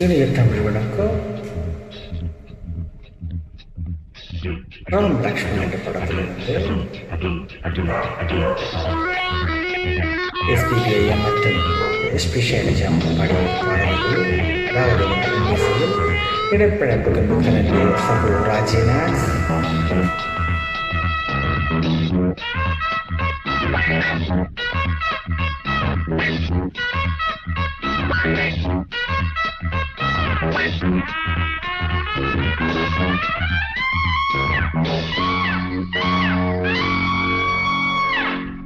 இனிய தமிழ் வணக்கம். ராம் லக்ஷ்மண் என்ற படத்திலிருந்து எஸ்பிபிஐ மற்றும் எஸ்பி ஷைலஜா பாடிய பாடல்கள் ராவடியின் இசையில் இடப்பிழப்புகள் கலந்து சபு ராஜினாஸ்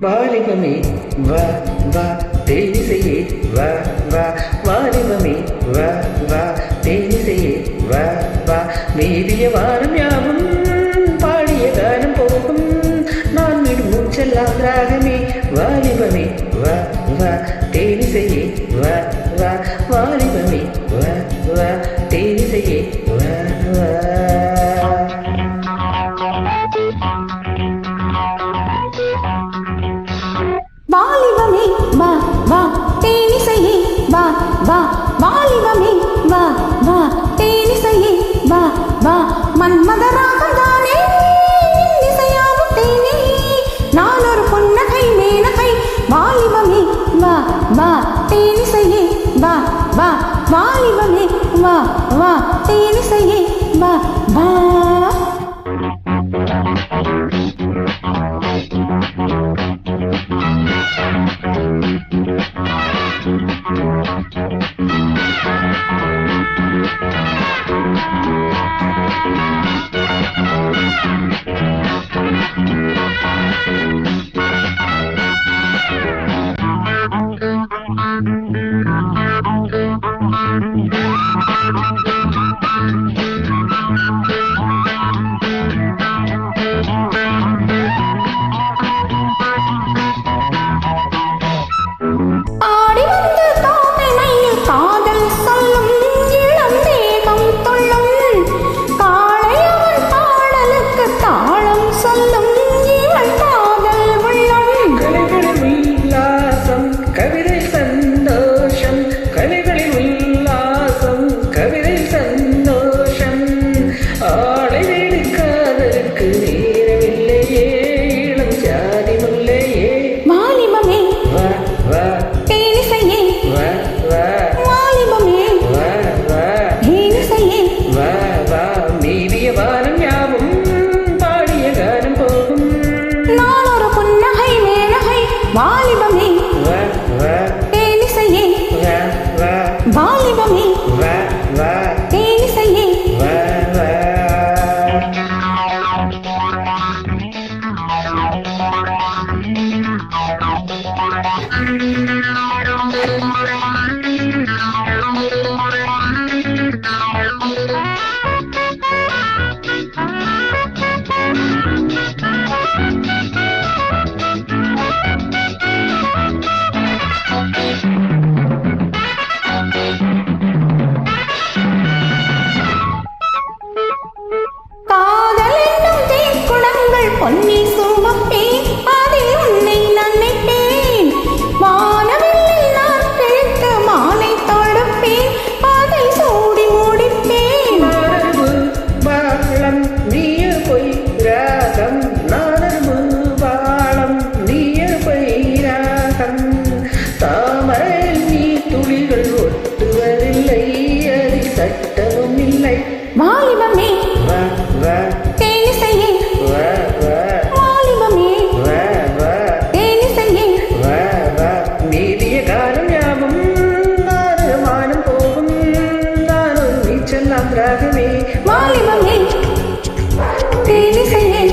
வாலிபமே வா வா தேனிசையே வா வா வாலிபமே வா வா தேனிசையே வா வா மீறிய வாரம் யாவும் பாடிய காலம் போகும் நான் விடும் மூச்செல்லாம் ராகமே வாலிபமே வா வா தேனிசையே வா வா வாலிபமே வா வா தேனிசையே வா வா வாலிபமே வா வா தேனிசையே வா வா வாலிபமே வா வா தேனிசையே வா வா மன்மத ராகம் தானே இசையாவும் தேனே நான் ஒரு புன்னகை மேனகை வாலிபமே வா வா தேனிசையே வா வா வாலிபமே வா வா தேனிசையே வா வா வாலிபமே தேனிசையே வாலிபமே தேனிசையே பொன்னி சூமப்பே அதில் உன்னை நினைப்பேன் வானவில் நான் கிழக்க மாலை தொடுப்பேன் அதை சூடி முடிப்பேன் பாலம் நீய பொய் ராகம் நானர்மு பாலம் நீய பொய் ராகம் தாமரையில் நீ துளிகள் ஒட்டுவதில்லை அதில் சட்டமும் இல்லை வாலிபமே வா வா தேனிசையே வா வா வாலிபமே வா வா தேனிசையே வா வா மீதிய காலம் யாவும் மானம் போகும் நான் ஒரு நீச்செல்லாம் ராகமே வாலிபமே தேனிசையே